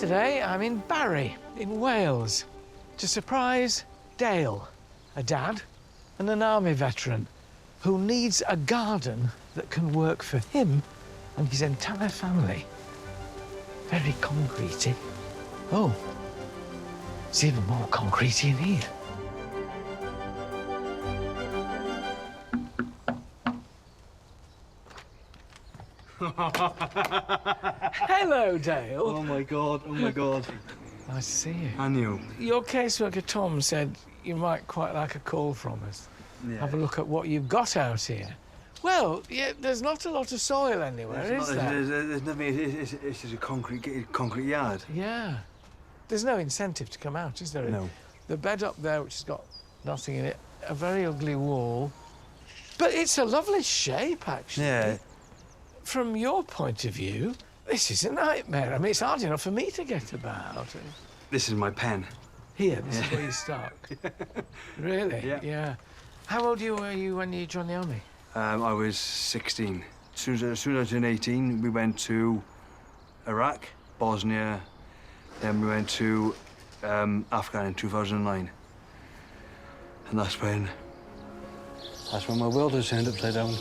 Today I'm in Barry, in Wales, to surprise Dale, a dad and an army veteran who needs a garden that can work for him and his entire family. Very concretey. Oh, it's even more concretey in here. Hello, Dale. Oh, my God. Oh, my God. Nice to see you. And you. Your caseworker, Tom, said you might quite like a call from us. Yeah. Have a look at what you've got out here. Well, yeah, there's not a lot of soil anywhere, is there? There's nothing. It's just a concrete yard. Yeah. There's no incentive to come out, is there? No. The bed up there, which has got nothing in it, a very ugly wall. But it's a lovely shape, actually. Yeah. From your point of view, this is a nightmare. I mean, it's hard enough for me to get about. This is my pen. Here, this is where you start. Really? Yeah. Yeah. How old were you when you joined the army? I was 16. As soon as I was 18, we went to Iraq, Bosnia, then we went to Afghanistan in 2009. And that's when my world was turned upside down.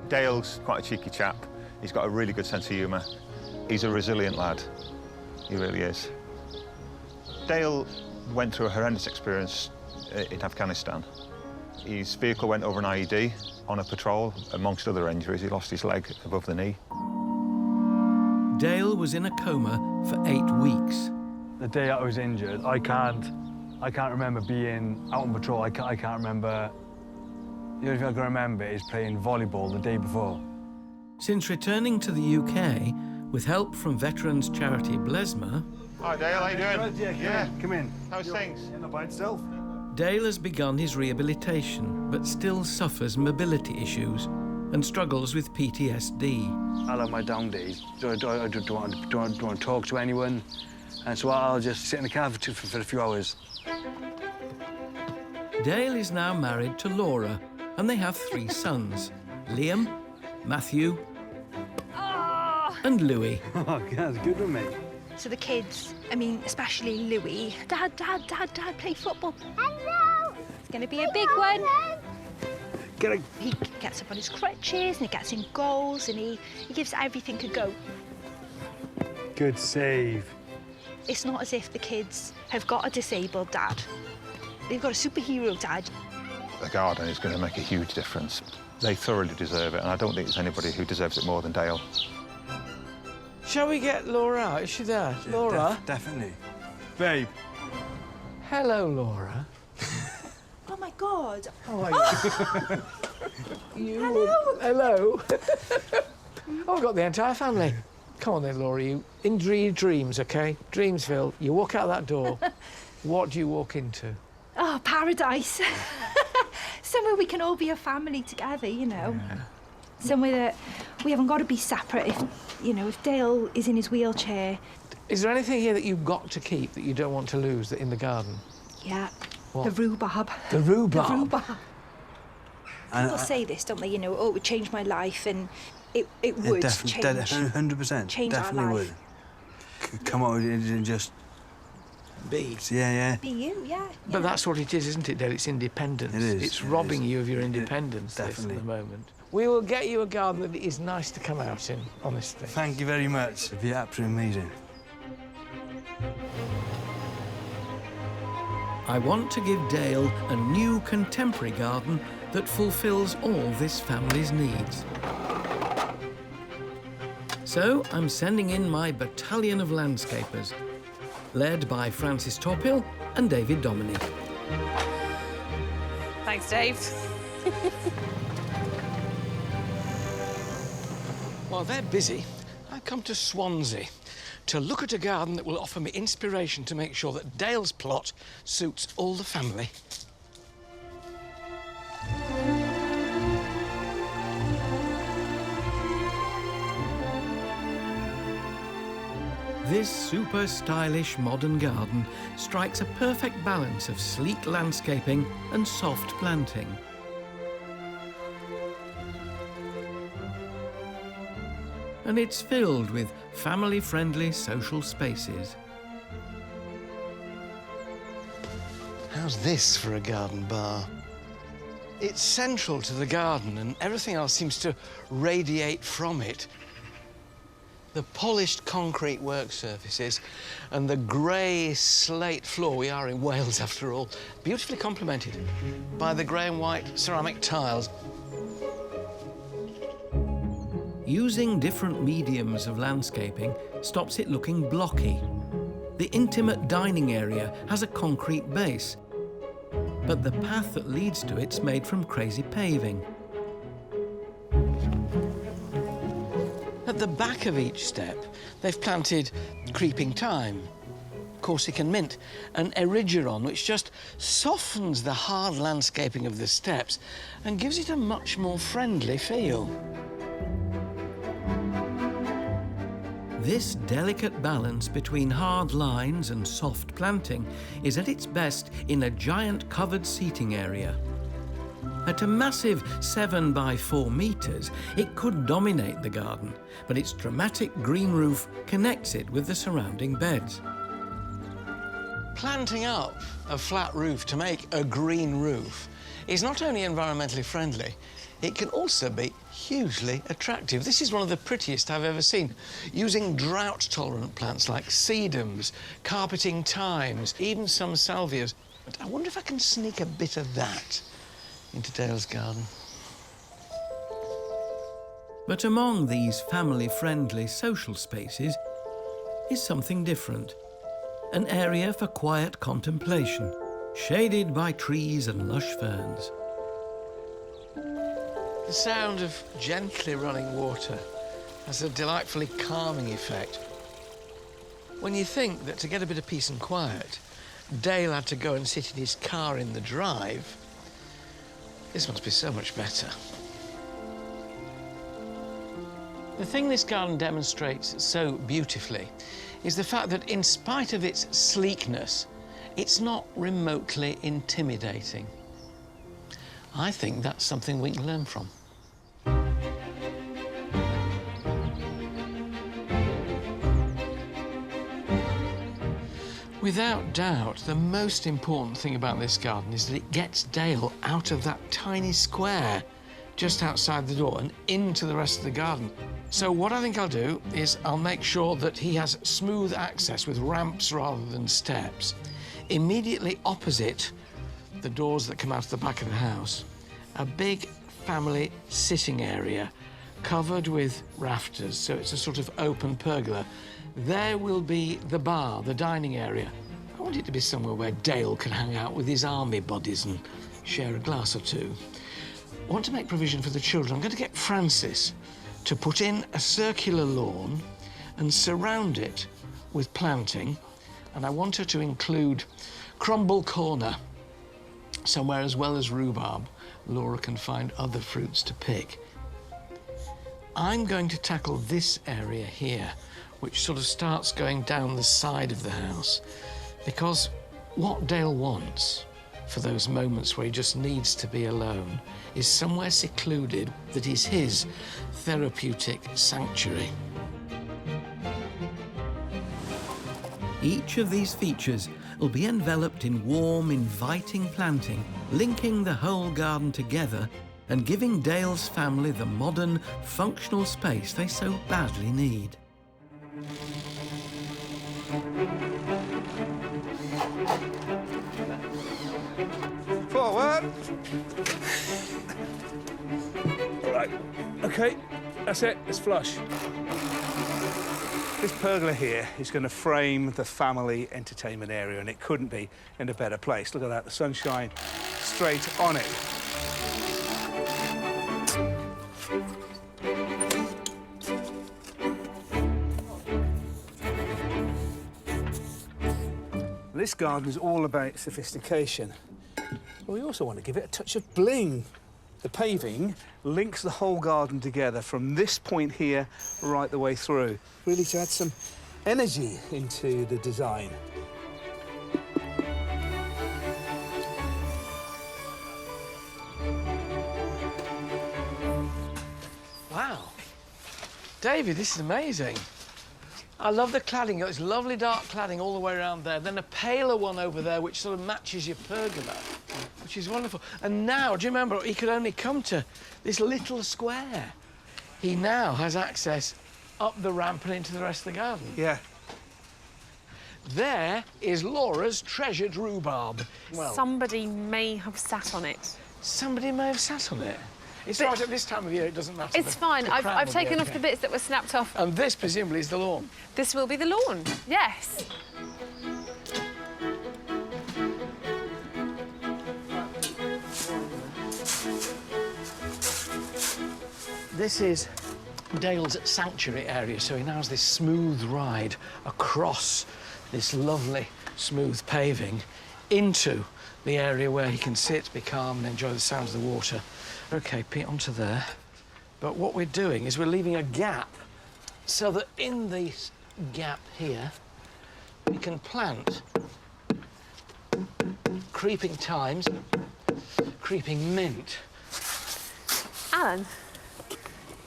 Dale's quite a cheeky chap. He's got a really good sense of humour. He's a resilient lad. He really is. Dale went through a horrendous experience in Afghanistan. His vehicle went over an IED on a patrol. Amongst other injuries, he lost his leg above the knee. Dale was in a coma for 8 weeks. The day I was injured, I can't remember being out on patrol. I can't remember. The only thing I can remember is playing volleyball the day before. Since returning to the UK, with help from veterans charity Blesma, Hi, Dale, how you doing? Come in. How's things? Not by itself. Dale has begun his rehabilitation, but still suffers mobility issues and struggles with PTSD. I'll have my down days. I don't want to talk to anyone, and so I'll just sit in the car for a few hours. Dale is now married to Laura, and they have 3 sons, Liam, Matthew, and Louis. Oh, that's good with me. So the kids, I mean, especially Louis, Dad, play football. Hello! It's going to be a big one. He gets up on his crutches and he gets in goals and he gives everything a go. Good save. It's not as if the kids have got a disabled dad. They've got a superhero dad. The garden is going to make a huge difference. They thoroughly deserve it, and I don't think there's anybody who deserves it more than Dale. Shall we get Laura out? Is she there? Laura? Definitely. Babe. Hello, Laura. Oh, my God. How are you? Hello. Oh, I've got the entire family. Come on then, Laura, you into your dreams, OK? Dreamsville, you walk out that door. What do you walk into? Oh, paradise. Somewhere we can all be a family together, you know. Yeah. Somewhere that we haven't got to be separate if Dale is in his wheelchair. Is there anything here that you've got to keep that you don't want to lose in the garden? Yeah. What? The rhubarb. The rhubarb? The rhubarb. People say this, don't they? Oh, it would change my life, and it would change. 100%. Change our Definitely life. would. Come out and just... Be. Yeah. Be you, yeah. But that's what it is, isn't it, Dale? It's independence. It is. It's robbing you of your independence, this, Definitely. at the moment. We will get you a garden that is nice to come out in, honestly. Thank you very much. It'd be absolutely amazing. I want to give Dale a new contemporary garden that fulfills all this family's needs. So I'm sending in my battalion of landscapers, led by Francis Tophill and David Dominic. Thanks, Dave. While they're busy, I've come to Swansea to look at a garden that will offer me inspiration to make sure that Dale's plot suits all the family. This super stylish modern garden strikes a perfect balance of sleek landscaping and soft planting. and it's filled with family-friendly social spaces. How's this for a garden bar? It's central to the garden and everything else seems to radiate from it. The polished concrete work surfaces and the grey slate floor, we are in Wales after all, beautifully complemented by the grey and white ceramic tiles. Using different mediums of landscaping stops it looking blocky. The intimate dining area has a concrete base, but the path that leads to it's made from crazy paving. At the back of each step, they've planted creeping thyme, Corsican mint, and erigeron, which just softens the hard landscaping of the steps and gives it a much more friendly feel. This delicate balance between hard lines and soft planting is at its best in a giant covered seating area. At a massive 7 by 4 metres, it could dominate the garden, but its dramatic green roof connects it with the surrounding beds. Planting up a flat roof to make a green roof is not only environmentally friendly, it can also be hugely attractive. This is one of the prettiest I've ever seen, using drought-tolerant plants like sedums, carpeting thymes, even some salvias. But I wonder if I can sneak a bit of that into Dale's garden. But among these family-friendly social spaces is something different. An area for quiet contemplation, shaded by trees and lush ferns. The sound of gently running water has a delightfully calming effect. When you think that to get a bit of peace and quiet, Dale had to go and sit in his car in the drive, this must be so much better. The thing this garden demonstrates so beautifully is the fact that in spite of its sleekness, it's not remotely intimidating. I think that's something we can learn from. Without doubt, the most important thing about this garden is that it gets Dale out of that tiny square just outside the door and into the rest of the garden. So what I think I'll do is I'll make sure that he has smooth access with ramps rather than steps. Immediately opposite the doors that come out of the back of the house, a big family sitting area covered with rafters, so it's a sort of open pergola. There will be the bar, the dining area. I want it to be somewhere where Dale can hang out with his army buddies and share a glass or two. I want to make provision for the children. I'm going to get Frances to put in a circular lawn and surround it with planting, and I want her to include Crumble Corner, somewhere as well as rhubarb. Laura can find other fruits to pick. I'm going to tackle this area here, which sort of starts going down the side of the house, because what Dale wants for those moments where he just needs to be alone is somewhere secluded that is his therapeutic sanctuary. Each of these features will be enveloped in warm, inviting planting, linking the whole garden together and giving Dale's family the modern, functional space they so badly need. Forward. All right. OK, that's it. It's flush. This pergola here is going to frame the family entertainment area, and it couldn't be in a better place. Look at that, the sunshine straight on it. This garden is all about sophistication. But we also want to give it a touch of bling. The paving links the whole garden together from this point here right the way through, really to add some energy into the design. Wow. David, this is amazing. I love the cladding. It's lovely dark cladding all the way around there. Then a paler one over there, which sort of matches your pergola, which is wonderful. And now, do you remember, he could only come to this little square. He now has access up the ramp and into the rest of the garden. Yeah. There is Laura's treasured rhubarb. Well, Somebody may have sat on it. somebody may have sat on it. It's right at this time of year, it doesn't matter. It's fine. The crown I've will be taken off okay. the bits that were snapped off. And this, presumably, is the lawn. This will be the lawn. Yes. This is Dale's sanctuary area, so he now has this smooth ride across this lovely smooth paving into the area where he can sit, be calm and enjoy the sounds of the water. OK, Pete, onto there. But what we're doing is we're leaving a gap so that in this gap here we can plant creeping thymes, creeping mint. Alan,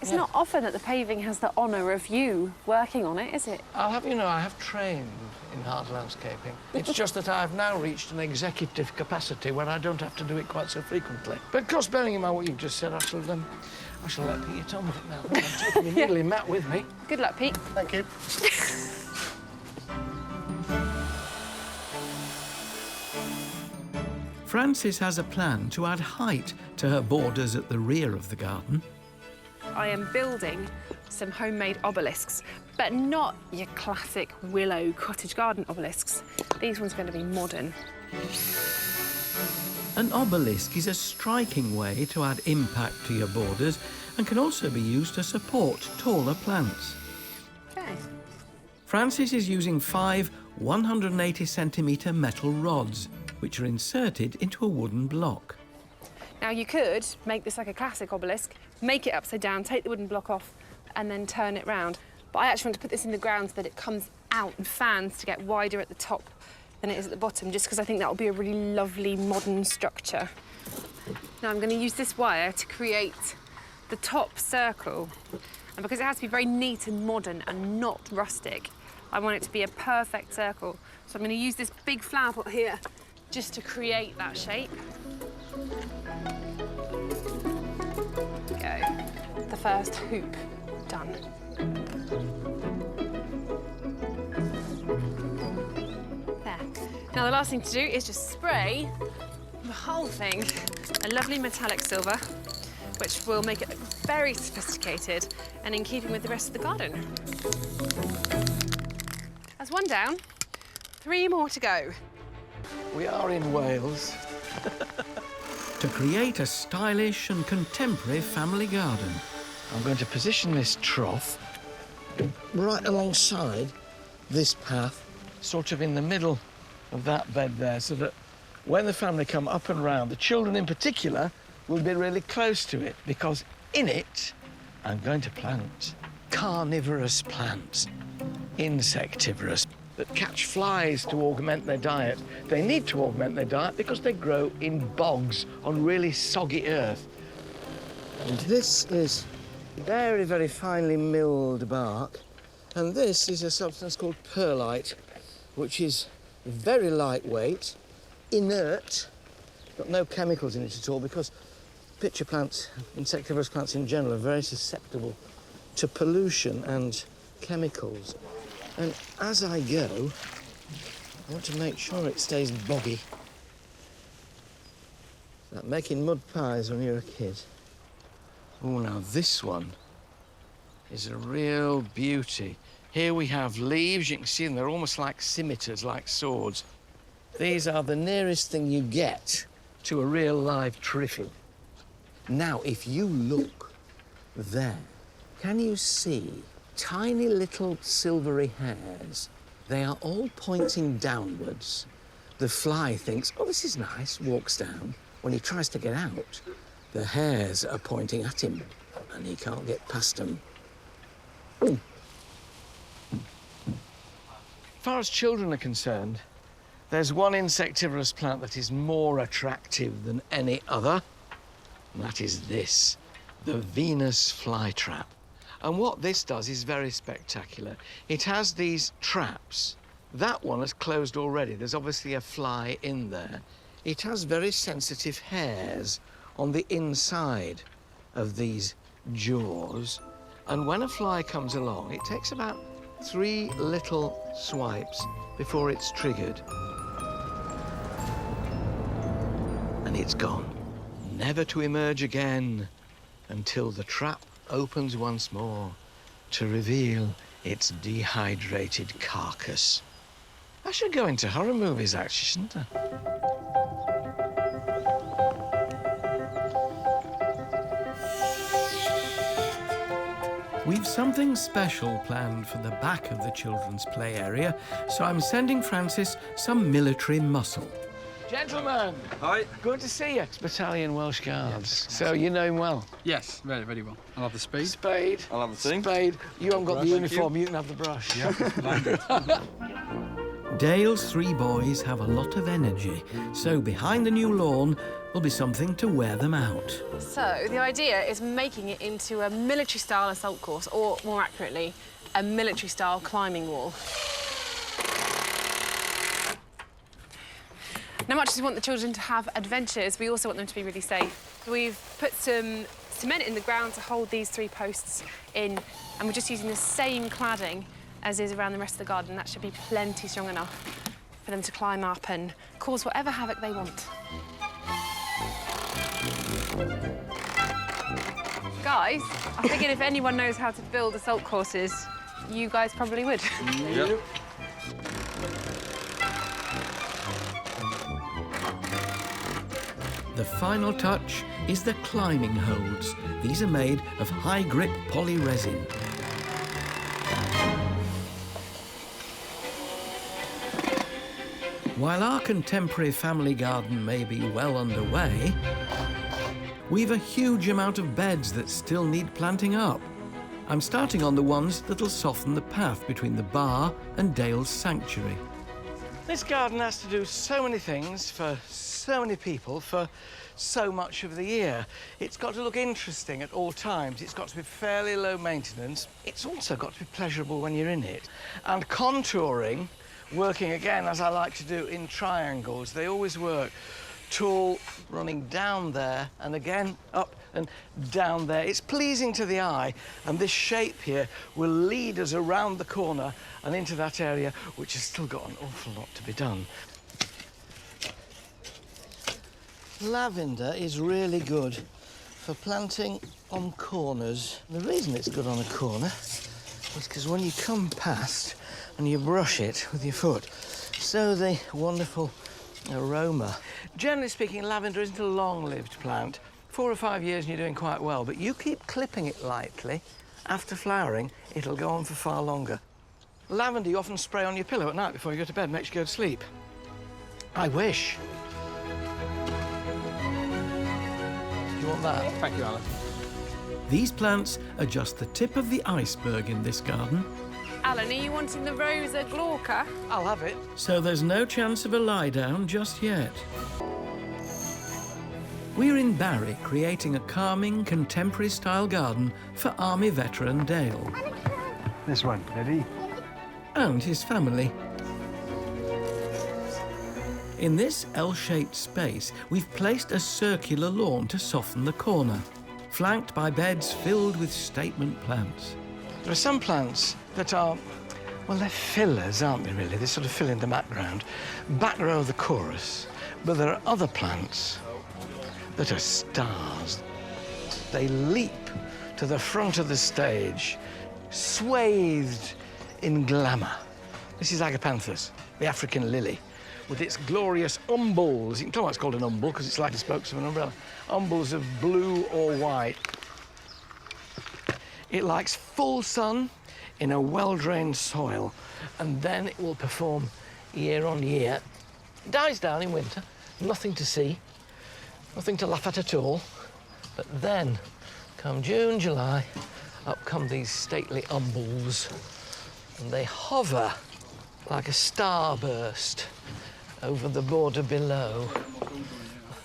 it's not often that the paving has the honour of you working on it, is it? I'll have you know, I have trained in hard landscaping. It's just that I've now reached an executive capacity where I don't have to do it quite so frequently. But of course, bearing in mind what you've just said, I shall let Pete get on with it now. I'm taking the needly mat with me. Good luck, Pete. Thank you. Frances has a plan to add height to her borders at the rear of the garden. I am building some homemade obelisks, but not your classic willow cottage garden obelisks. These ones are going to be modern. An obelisk is a striking way to add impact to your borders and can also be used to support taller plants. Okay. Frances is using 5 180cm metal rods, which are inserted into a wooden block. Now, you could make this like a classic obelisk, make it upside down, take the wooden block off, and then turn it round. But I actually want to put this in the ground so that it comes out and fans to get wider at the top than it is at the bottom, just because I think that will be a really lovely modern structure. Now, I'm going to use this wire to create the top circle. And because it has to be very neat and modern and not rustic, I want it to be a perfect circle. So I'm going to use this big flower pot here just to create that shape. Go. The first hoop done. There. Now the last thing to do is just spray the whole thing a lovely metallic silver, which will make it look very sophisticated and in keeping with the rest of the garden. That's one down, 3 more to go. We are in Wales. To create a stylish and contemporary family garden. I'm going to position this trough right alongside this path, sort of in the middle of that bed there, so that when the family come up and round, the children in particular will be really close to it, because in it I'm going to plant carnivorous plants, insectivorous, that catch flies to augment their diet. They need to augment their diet because they grow in bogs on really soggy earth. And this is very, very finely milled bark. And this is a substance called perlite, which is very lightweight, inert, got no chemicals in it at all, because pitcher plants, insectivorous plants in general, are very susceptible to pollution and chemicals. And as I go, I want to make sure it stays boggy. It's like making mud pies when you're a kid. Oh, now this one is a real beauty. Here we have leaves, you can see them, they're almost like scimitars, like swords. These are the nearest thing you get to a real live tree. Now, if you look there, can you see tiny little silvery hairs? They are all pointing downwards. The fly thinks, oh, this is nice, walks down. When he tries to get out, the hairs are pointing at him and he can't get past them. As far as children are concerned, there's one insectivorous plant that is more attractive than any other, and that is this, the Venus flytrap. And what this does is very spectacular. It has these traps. That one is closed already. There's obviously a fly in there. It has very sensitive hairs on the inside of these jaws. And when a fly comes along, it takes about 3 little swipes before it's triggered. And it's gone, never to emerge again until the trap opens once more to reveal its dehydrated carcass. I should go into horror movies, actually, shouldn't I? We've something special planned for the back of the children's play area, so I'm sending Francis some military muscle. Gentlemen! Hi. Good to see you. It's Battalion Welsh Guards. So you know him well? Yes, very, very well. I'll have the speed. Spade. I'll have the thing. Spade. You haven't got the Brush, thank uniform, you can have the brush. Yeah, Dale's 3 boys have a lot of energy, so behind the new lawn will be something to wear them out. So the idea is making it into a military-style assault course, or more accurately, a military-style climbing wall. Now, much as we want the children to have adventures, we also want them to be really safe. We've put some cement in the ground to hold these 3 posts in, and we're just using the same cladding as is around the rest of the garden. That should be plenty strong enough for them to climb up and cause whatever havoc they want. Guys, I figured if anyone knows how to build assault courses, you guys probably would. Yep. The final touch is the climbing holds. These are made of high-grip polyresin. While our contemporary family garden may be well underway, we've a huge amount of beds that still need planting up. I'm starting on the ones that'll soften the path between the bar and Dale's sanctuary. This garden has to do so many things for so many people for so much of the year. It's got to look interesting at all times. It's got to be fairly low maintenance. It's also got to be pleasurable when you're in it. And contouring, working again, as I like to do, in triangles, they always work. Tall, running down there, and again up and down there. It's pleasing to the eye, and this shape here will lead us around the corner and into that area, which has still got an awful lot to be done. Lavender is really good for planting on corners. The reason it's good on a corner is because when you come past and you brush it with your foot, so the wonderful aroma. Generally speaking, lavender isn't a long-lived plant. 4 or 5 years and you're doing quite well, but you keep clipping it lightly. After flowering, it'll go on for far longer. Lavender you often spray on your pillow at night before you go to bed, makes you go to sleep. I wish. Do you want that? Thank you, Alan. These plants are just the tip of the iceberg in this garden, Alan, are you wanting the Rosa Glauca? I'll have it. so there's no chance of a lie-down just yet. We're in Barry, creating a calming, contemporary-style garden for Army veteran Dale This one, ready? and his family. In this L-shaped space, we've placed a circular lawn to soften the corner, flanked by beds filled with statement plants. There are some plants that are, well, they're fillers, aren't they, really? They sort of fill in the background. Back row of the chorus. But there are other plants that are stars. They leap to the front of the stage, swathed in glamour. This is Agapanthus, the African lily, with its glorious umbels. You can tell why it's called an umbel, because it's like the spokes of an umbrella. Umbels of blue or white. It likes full sun in a well-drained soil, and then it will perform year on year. It dies down in winter, nothing to see, nothing to laugh at all. But then, come June, July, up come these stately umbels, and they hover like a starburst over the border below.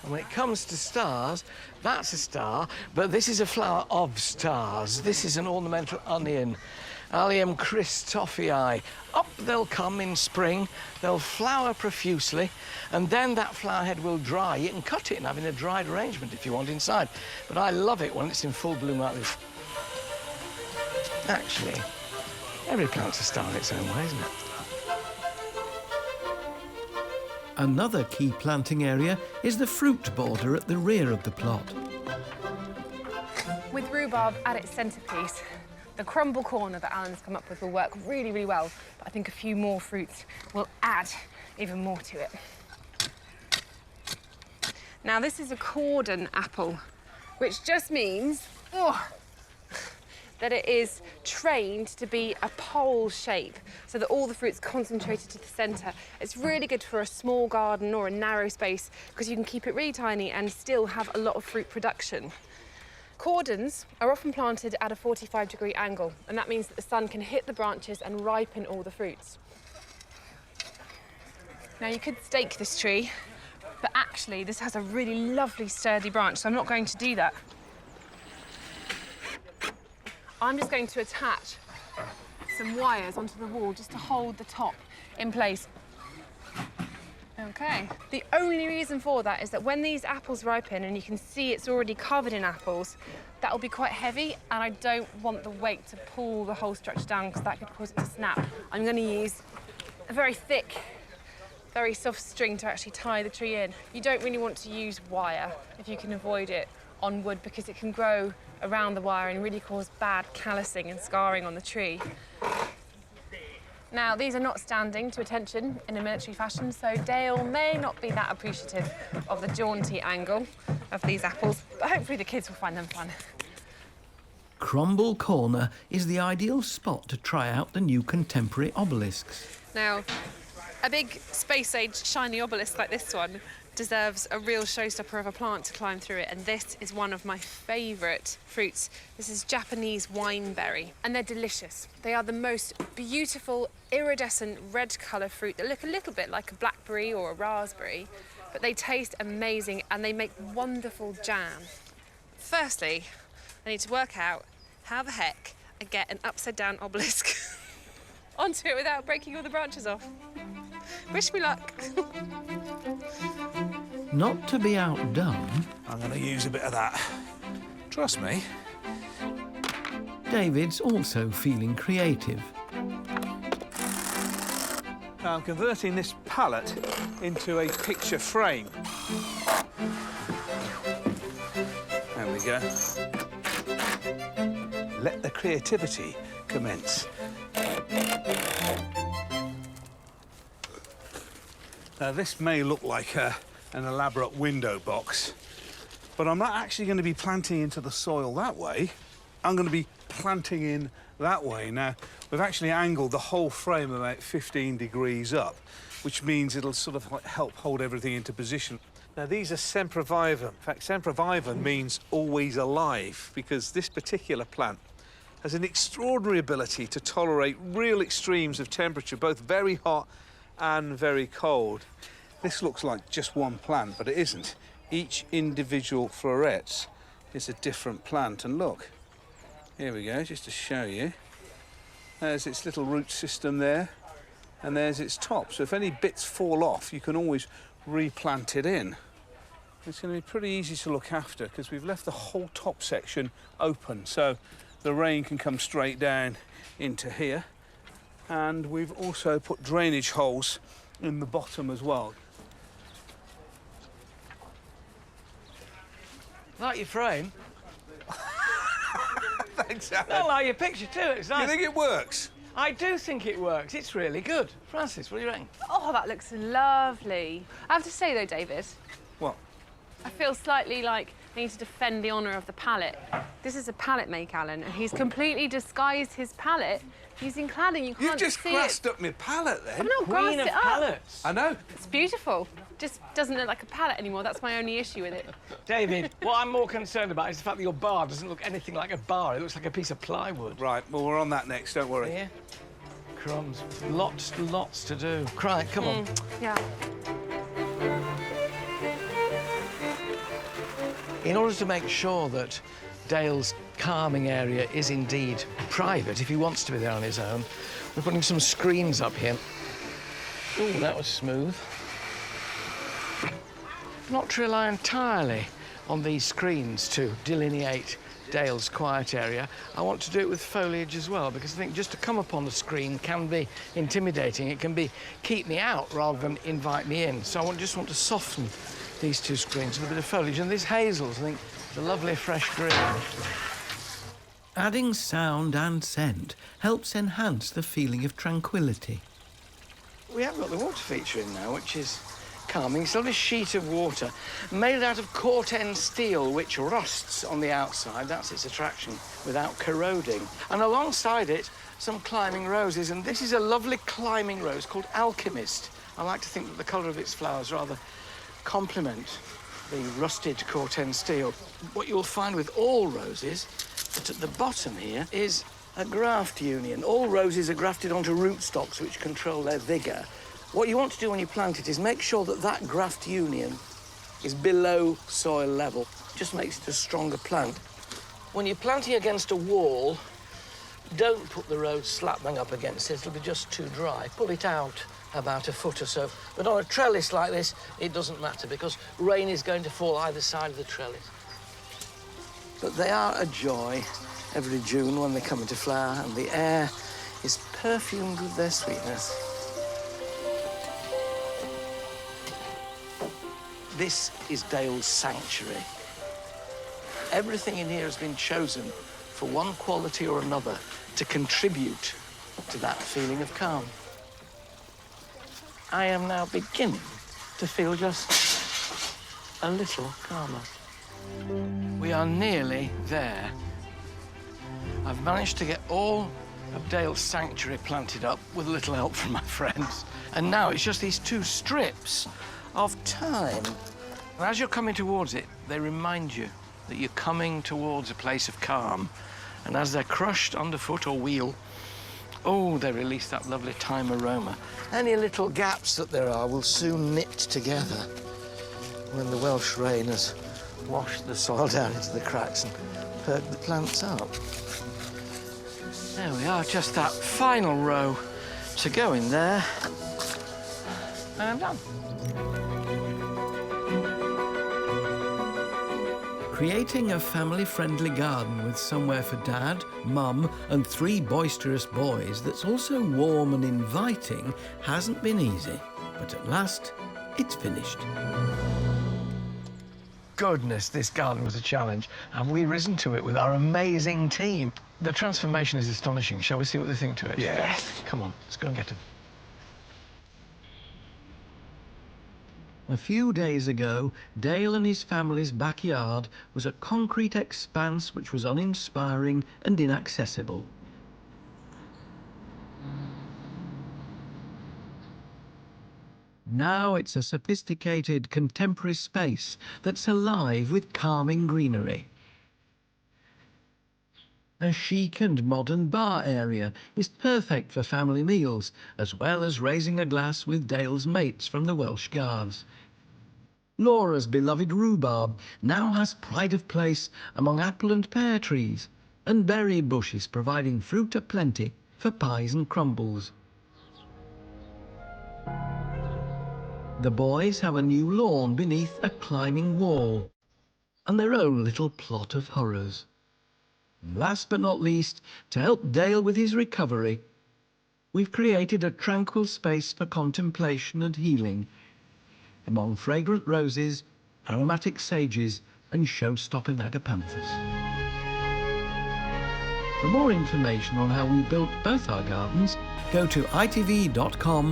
And when it comes to stars, that's a star, but this is a flower of stars. This is an ornamental onion, Allium Christophii. Up they'll come in spring, they'll flower profusely, and then that flower head will dry. You can cut it and have it in a dried arrangement if you want inside, but I love it when it's in full bloom like this. Actually, every plant's a star in its own way, isn't it? Another key planting area is the fruit border at the rear of the plot. With rhubarb at its centrepiece, the crumble corner that Alan's come up with will work really, really well, but I think a few more fruits will add even more to it. Now, this is a cordon apple, which just means that it is trained to be a pole shape, so that all the fruit's concentrated to the centre. It's really good for a small garden or a narrow space because you can keep it really tiny and still have a lot of fruit production. Cordons are often planted at a 45-degree angle, and that means that the sun can hit the branches and ripen all the fruits. Now, you could stake this tree, but actually this has a really lovely sturdy branch, so I'm not going to do that. I'm just going to attach some wires onto the wall just to hold the top in place. OK. The only reason for that is that when these apples ripen, and you can see it's already covered in apples, that'll be quite heavy, and I don't want the weight to pull the whole structure down because that could cause it to snap. I'm going to use a very thick, very soft string to actually tie the tree in. You don't really want to use wire if you can avoid it on wood because it can grow around the wire and really cause bad callousing and scarring on the tree. Now, these are not standing to attention in a military fashion, so Dale may not be that appreciative of the jaunty angle of these apples, but hopefully the kids will find them fun. Crumble Corner is the ideal spot to try out the new contemporary obelisks. Now, a big space-age shiny obelisk like this one deserves a real showstopper of a plant to climb through it, and this is one of my favourite fruits. This is Japanese wineberry, and they're delicious. They are the most beautiful, iridescent red colour fruit that look a little bit like a blackberry or a raspberry, but they taste amazing and they make wonderful jam. Firstly, I need to work out how the heck I get an upside-down obelisk onto it without breaking all the branches off. Wish me luck. Not to be outdone, I'm going to use a bit of that. Trust me. David's also feeling creative. Now I'm converting this palette into a picture frame. There we go. Let the creativity commence. Now, this may look like an elaborate window box, but I'm not actually going to be planting into the soil that way. I'm going to be planting in that way. Now, we've actually angled the whole frame about 15 degrees up, which means it'll sort of help hold everything into position. Now, these are sempervivum. In fact, sempervivum means always alive, because this particular plant has an extraordinary ability to tolerate real extremes of temperature, both very hot and very cold. This looks like just one plant, but it isn't. Each individual floret is a different plant. And look, here we go, just to show you. There's its little root system there, and there's its top. So if any bits fall off, you can always replant it in. It's going to be pretty easy to look after because we've left the whole top section open, so the rain can come straight down into here. And we've also put drainage holes in the bottom as well. Like your frame. Thanks, Alan. I like your picture too, it's nice. You think it works? I do think it works. It's really good. Francis, what do you reckon? Oh, that looks lovely. I have to say, though, David, What? I feel slightly like I need to defend the honour of the palette. This is a palette make, Alan, and he's completely disguised his palette using cladding. You can't You've just see grassed it. up my palette then. I've not Queen grassed of it up. palettes. I know. It's beautiful. Just doesn't look like a palette anymore. That's my only issue with it. David, what I'm more concerned about is the fact that your bar doesn't look anything like a bar. It looks like a piece of plywood. Right, well, we're on that next, don't worry. Yeah. Crumbs. Lots to do. Cry, come on. Yeah. In order to make sure that Dale's calming area is indeed private, if he wants to be there on his own, we're putting some screens up here. Oh, that was smooth. Not to rely entirely on these screens to delineate Dale's quiet area. I want to do it with foliage as well, because I think just to come upon the screen can be intimidating. It can be keep me out rather than invite me in. So I just want to soften these two screens with a bit of foliage. And these hazels, I think, the lovely fresh green. Adding sound and scent helps enhance the feeling of tranquility. We have got the water feature in now, which is calming. It's a lovely sheet of water made out of corten steel, which rusts on the outside. That's its attraction, without corroding. And alongside it, some climbing roses. And this is a lovely climbing rose called Alchemist. I like to think that the colour of its flowers rather complement the rusted corten steel. What you'll find with all roses, that at the bottom here is a graft union. All roses are grafted onto rootstocks which control their vigour. What you want to do when you plant it is make sure that that graft union is below soil level. Just makes it a stronger plant. When you're planting against a wall, don't put the rose slap bang up against it. It'll be just too dry. Pull it out about a foot or so. But on a trellis like this, it doesn't matter because rain is going to fall either side of the trellis. But they are a joy every June when they come into flower, and the air is perfumed with their sweetness. This is Dale's sanctuary. Everything in here has been chosen for one quality or another to contribute to that feeling of calm. I am now beginning to feel just a little calmer. We are nearly there. I've managed to get all of Dale's sanctuary planted up with a little help from my friends. And now it's just these two strips of thyme. And as you're coming towards it, they remind you that you're coming towards a place of calm. And as they're crushed underfoot or wheel, oh, they release that lovely thyme aroma. Any little gaps that there are will soon knit together when the Welsh rain has washed the soil down into the cracks and perked the plants up. There we are, just that final row to go in there, and I'm done. Creating a family-friendly garden with somewhere for Dad, Mum and 3 boisterous boys that's also warm and inviting hasn't been easy. But at last, it's finished. Goodness, this garden was a challenge, and we've risen to it with our amazing team. The transformation is astonishing. Shall we see what they think to it? Yeah. Come on, let's go and get them. A few days ago, Dale and his family's backyard was a concrete expanse which was uninspiring and inaccessible. Now it's a sophisticated contemporary space that's alive with calming greenery. A chic and modern bar area is perfect for family meals, as well as raising a glass with Dale's mates from the Welsh Guards. Laura's beloved rhubarb now has pride of place among apple and pear trees, and berry bushes providing fruit aplenty for pies and crumbles. The boys have a new lawn beneath a climbing wall, and their own little plot of horrors. Last but not least, to help Dale with his recovery, we've created a tranquil space for contemplation and healing among fragrant roses, aromatic sages and show-stopping agapanthus. For more information on how we built both our gardens, go to itv.com/Alan.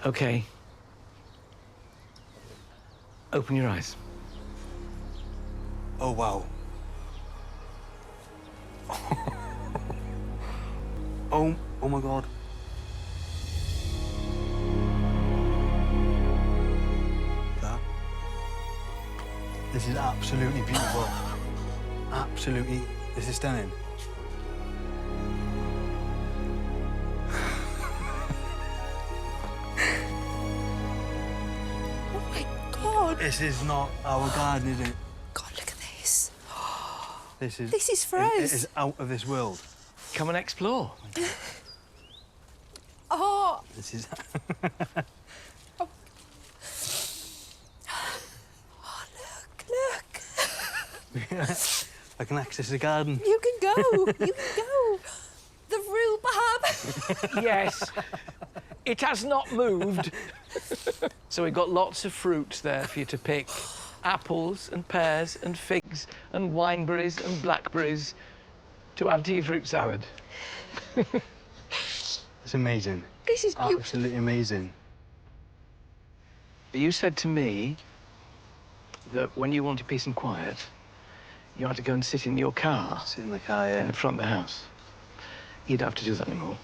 Okay. Open your eyes. Oh, wow. Oh my God. This is absolutely beautiful. Absolutely, this is stunning. on. This is not our garden, is it? God, look at this. This is for It us. is out of this world. Come and explore. Oh, This is... look. I can access the garden. You can go. You can go. The rhubarb. Yes, it has not moved. So we've got lots of fruit there for you to pick. Apples and pears and figs and wineberries and blackberries to add to your fruit salad. It's amazing. This is beautiful. Absolutely amazing. You said to me that when you wanted peace and quiet, you had to go and sit in your car Sit in the car, in yeah. the front of the house. You don't have to do that anymore.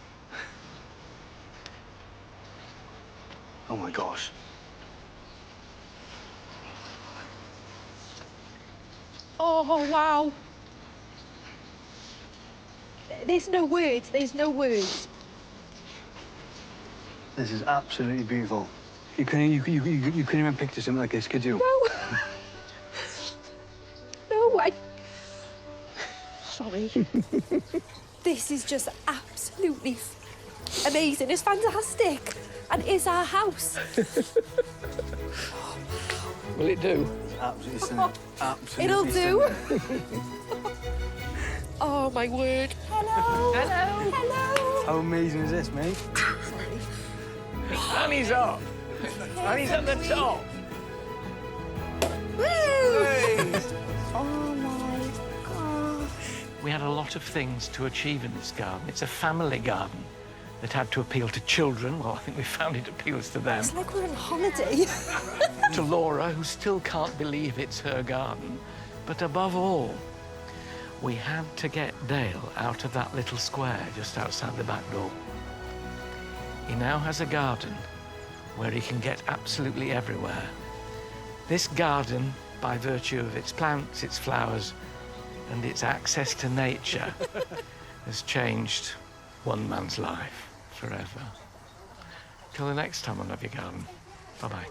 Oh my gosh. Oh, wow. There's no words. There's no words. This is absolutely beautiful. You couldn't even picture something like this, could you? No. No, Sorry. This is just absolutely amazing. It's fantastic. And it's our house. Will it do? It's absolutely stunning. Absolutely It'll do. stunning. Oh, my word. Hello. Hello. Hello. How amazing is this, mate? And he's up. And he's at the top. Oh, my gosh. We had a lot of things to achieve in this garden. It's a family garden that had to appeal to children. Well, I think we found it appeals to them. It's like we're on holiday. To Laura, who still can't believe it's her garden. But above all, we had to get Dale out of that little square just outside the back door. He now has a garden where he can get absolutely everywhere. This garden, by virtue of its plants, its flowers, and its access to nature, has changed one man's life forever. Till the next time on Love Your Garden. Bye-bye.